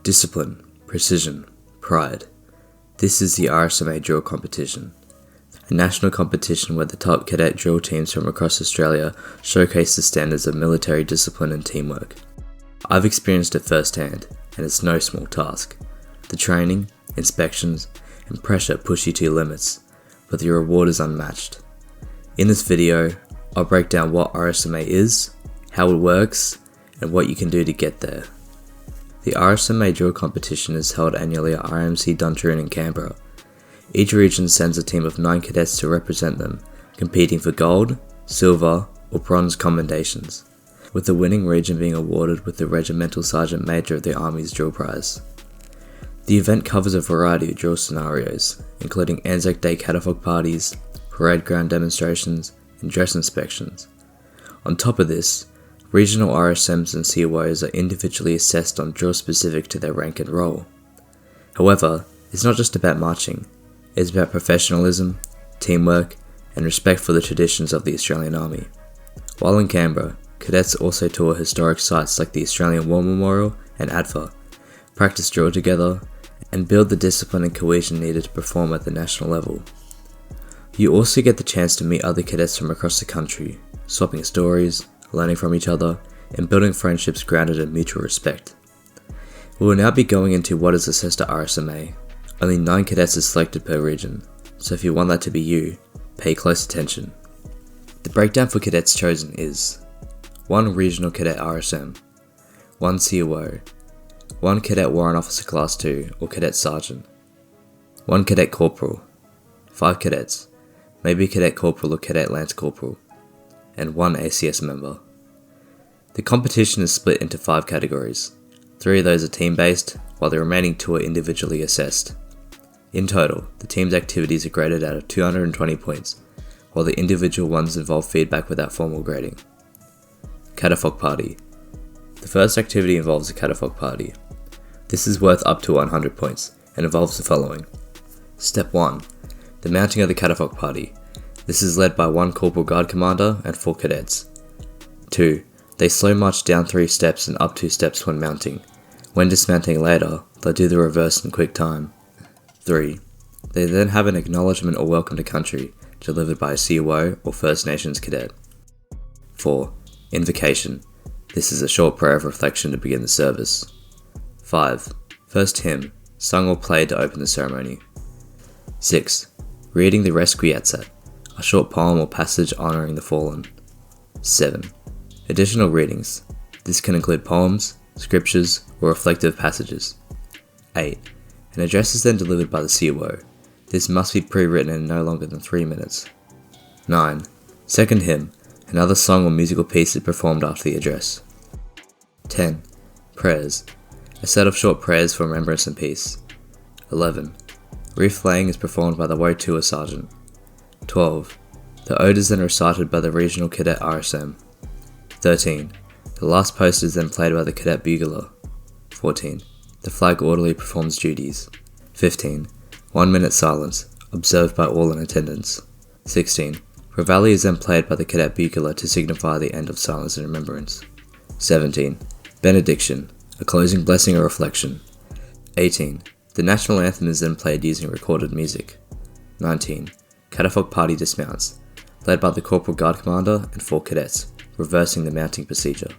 Discipline, precision, pride. This is the RSMA drill competition, a national competition where the top cadet drill teams from across Australia showcase the standards of military discipline and teamwork. I've experienced it firsthand, and it's no small task. The training, inspections, and pressure push you to your limits, but the reward is unmatched. In this video, I'll break down what RSMA is, how it works, and what you can do to get there. The RSMA drill competition is held annually at RMC Dundurn in Canberra. Each region sends a team of 9 cadets to represent them, competing for gold, silver, or bronze commendations, with the winning region being awarded with the Regimental Sergeant Major of the Army's drill prize. The event covers a variety of drill scenarios, including Anzac Day catafalque parties, parade ground demonstrations, and dress inspections. On top of this, regional RSMs and COOs are individually assessed on drill specific to their rank and role. However, it's not just about marching, it's about professionalism, teamwork, and respect for the traditions of the Australian Army. While in Canberra, cadets also tour historic sites like the Australian War Memorial and ADFA, practice drill together, and build the discipline and cohesion needed to perform at the national level. You also get the chance to meet other cadets from across the country, swapping stories, learning from each other, and building friendships grounded in mutual respect. We will now be going into what is assessed at RSMA. Only 9 cadets are selected per region, so if you want that to be you, pay close attention. The breakdown for cadets chosen is 1 Regional Cadet RSM, 1 COO, 1 Cadet Warrant Officer Class 2 or Cadet Sergeant, 1 Cadet Corporal, 5 cadets, maybe Cadet Corporal or Cadet Lance Corporal, and 1 ACS member. The competition is split into 5 categories. 3 of those are team-based, while the remaining 2 are individually assessed. In total, the team's activities are graded out of 220 points, while the individual ones involve feedback without formal grading. Catafalque Party. The first activity involves a catafalque party. This is worth up to 100 points, and involves the following. Step 1. The mounting of the catafalque party. This is led by 1 Corporal Guard Commander and 4 cadets. 2. They slow march down 3 steps and up 2 steps when mounting. When dismounting later, they'll do the reverse in quick time. 3. They then have an acknowledgement or welcome to country, delivered by a COO or First Nations cadet. 4. Invocation. This is a short prayer of reflection to begin the service. 5. First hymn, sung or played to open the ceremony. 6. Reading the Requiescat, a short poem or passage honouring the fallen. 7. Additional readings. This can include poems, scriptures, or reflective passages. 8. An address is then delivered by the COO. This must be pre-written in no longer than 3 minutes. 9. Second hymn. Another song or musical piece is performed after the address. 10. Prayers. A set of short prayers for remembrance and peace. 11. Reef laying is performed by the Wotua Sergeant. 12. The ode is then recited by the Regional Cadet RSM. 13. The last post is then played by the Cadet Bugler. 14. The flag orderly performs duties. 15. 1 minute silence, observed by all in attendance. 16. Reveille is then played by the Cadet Bugler to signify the end of silence and remembrance. 17. Benediction, a closing blessing or reflection. 18. The national anthem is then played using recorded music. 19. Catafalque party dismounts, led by the Corporal Guard Commander and 4 cadets, reversing the mounting procedure.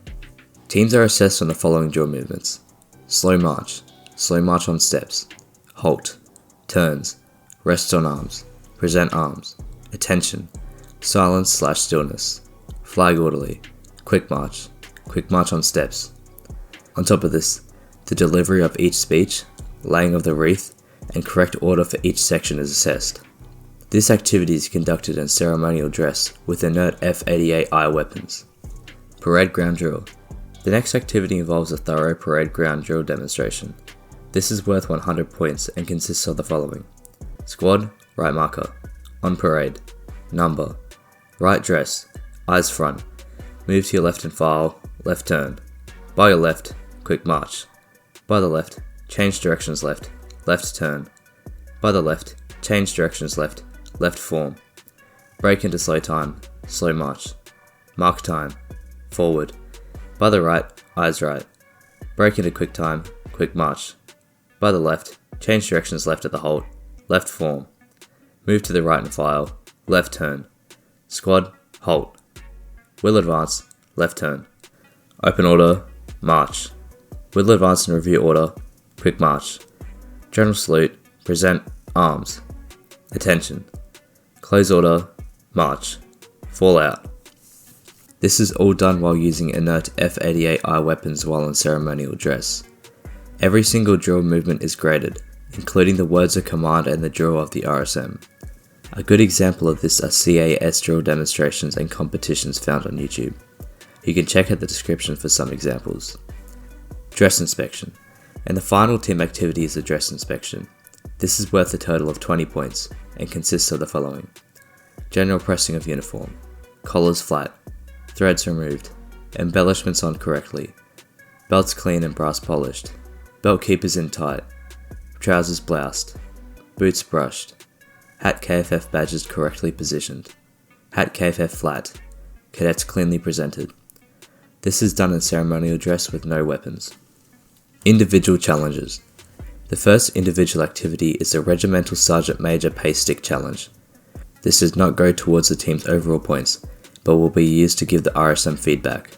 Teams are assessed on the following drill movements. Slow march on steps, halt, turns, rest on arms, present arms, attention, silence/stillness, flag orderly, quick march on steps. On top of this, the delivery of each speech, laying of the wreath, and correct order for each section is assessed. This activity is conducted in ceremonial dress with inert F-88I weapons. Parade ground drill. The next activity involves a thorough parade ground drill demonstration. This is worth 100 points and consists of the following. Squad, right marker. On parade. Number. Right dress. Eyes front. Move to your left and file. Left turn. By your left. Quick march. By the left. Change directions left. Left turn. By the left. Change directions left. Left form. Break into slow time. Slow march. Mark time. Forward. By the right. Eyes right. Break into quick time. quick march. By the left, change directions left at the halt, left form. Move to the right and file, left turn. Squad, halt. Will advance, left turn. Open order, march. Will advance and review order, quick march. General salute, present, arms. Attention. Close order, march. Fall out. This is all done while using inert F-88I weapons while in ceremonial dress. Every single drill movement is graded, including the words of command and the drill of the RSM. A good example of this are CAS drill demonstrations and competitions found on YouTube. You can check out the description for some examples. Dress inspection. And the final team activity is the dress inspection. This is worth a total of 20 points and consists of the following: general pressing of uniform, collars flat, threads removed, embellishments on correctly, belts clean and brass polished, belt keepers in tight, trousers bloused, boots brushed, hat KFF badges correctly positioned, hat KFF flat, cadets cleanly presented. This is done in ceremonial dress with no weapons. Individual challenges. The first individual activity is the Regimental Sergeant Major Pace Stick Challenge. This does not go towards the team's overall points, but will be used to give the RSM feedback.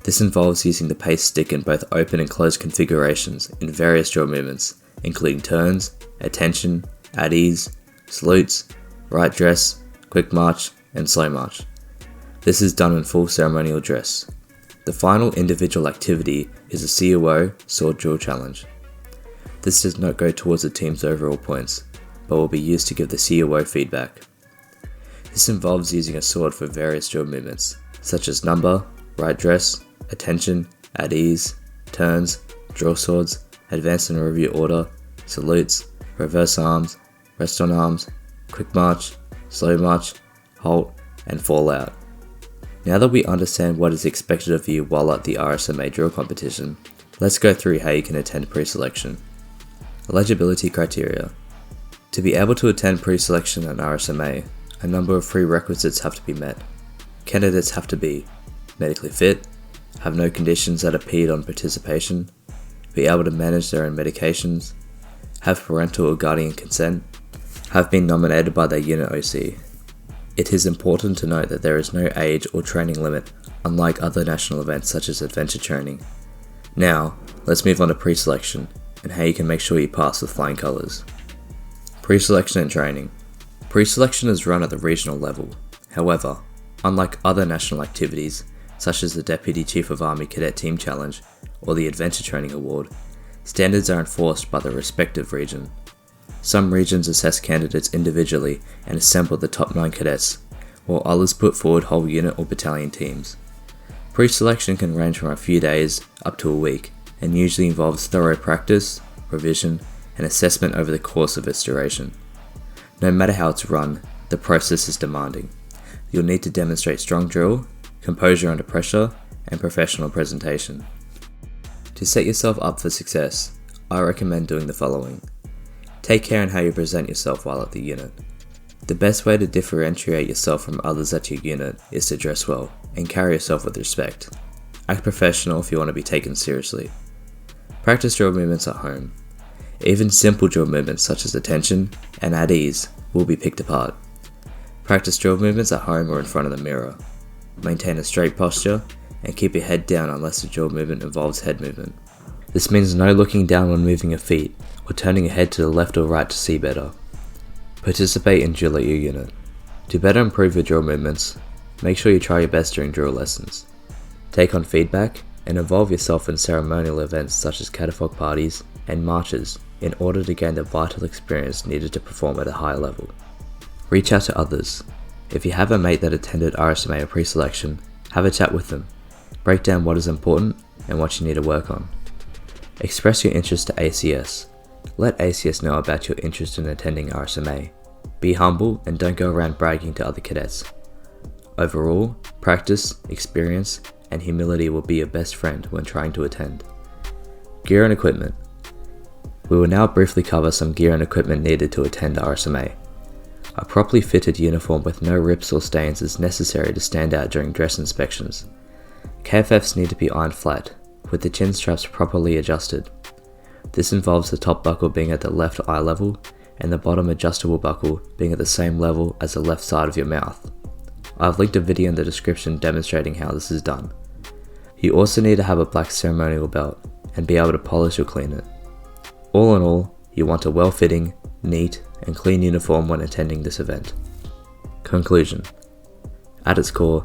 This involves using the pace stick in both open and closed configurations in various drill movements, including turns, attention, at ease, salutes, right dress, quick march, and slow march. This is done in full ceremonial dress. The final individual activity is a COO Sword Drill Challenge. This does not go towards the team's overall points, but will be used to give the COO feedback. This involves using a sword for various drill movements, such as number, right dress, attention, at ease, turns, draw swords, advance and review order, salutes, reverse arms, rest on arms, quick march, slow march, halt, and fall out. Now that we understand what is expected of you while at the RSMA drill competition, let's go through how you can attend pre-selection. Eligibility criteria. To be able to attend pre-selection at RSMA, a number of prerequisites have to be met. Candidates have to be medically fit, have no conditions that impede on participation, be able to manage their own medications, have parental or guardian consent, have been nominated by their unit OC. It is important to note that there is no age or training limit, unlike other national events such as adventure training. Now, let's move on to pre-selection and how you can make sure you pass with flying colours. Pre-selection and training. Pre-selection is run at the regional level. However, unlike other national activities, such as the Deputy Chief of Army Cadet Team Challenge or the Adventure Training Award, standards are enforced by the respective region. Some regions assess candidates individually and assemble the top 9 cadets, while others put forward whole unit or battalion teams. Pre-selection can range from a few days up to a week, and usually involves thorough practice, revision, and assessment over the course of its duration. No matter how it's run, the process is demanding. You'll need to demonstrate strong drill, composure under pressure, and professional presentation. To set yourself up for success, I recommend doing the following. Take care in how you present yourself while at the unit. The best way to differentiate yourself from others at your unit is to dress well and carry yourself with respect. Act professional if you want to be taken seriously. Practice drill movements at home. Even simple drill movements such as attention and at ease will be picked apart. Practice drill movements at home or in front of the mirror. Maintain a straight posture and keep your head down unless the drill movement involves head movement. This means no looking down when moving your feet or turning your head to the left or right to see better. Participate in drill at your unit. To better improve your drill movements, make sure you try your best during drill lessons. Take on feedback and involve yourself in ceremonial events such as catafalque parties and marches in order to gain the vital experience needed to perform at a high level. Reach out to others. If you have a mate that attended RSMA or pre-selection, have a chat with them. Break down what is important and what you need to work on. Express your interest to ACS. Let ACS know about your interest in attending RSMA. Be humble and don't go around bragging to other cadets. Overall, practice, experience, and humility will be your best friend when trying to attend. Gear and equipment. We will now briefly cover some gear and equipment needed to attend RSMA. A properly fitted uniform with no rips or stains is necessary to stand out during dress inspections. KFFs need to be ironed flat, with the chin straps properly adjusted. This involves the top buckle being at the left eye level and the bottom adjustable buckle being at the same level as the left side of your mouth. I've linked a video in the description demonstrating how this is done. You also need to have a black ceremonial belt and be able to polish or clean it. All in all, you want a well-fitting, neat, and clean uniform when attending this event. Conclusion. At its core,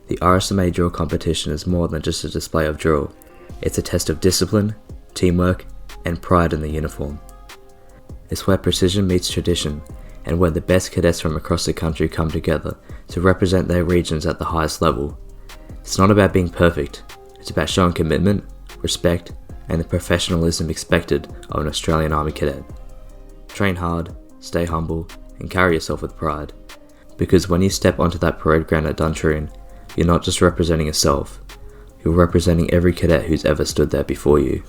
the RSMA drill competition is more than just a display of drill. It's a test of discipline, teamwork, and pride in the uniform. It's where precision meets tradition, and where the best cadets from across the country come together to represent their regions at the highest level. It's not about being perfect, it's about showing commitment, respect, and the professionalism expected of an Australian Army cadet. Train hard, stay humble, and carry yourself with pride. Because when you step onto that parade ground at Duntroon, you're not just representing yourself, you're representing every cadet who's ever stood there before you.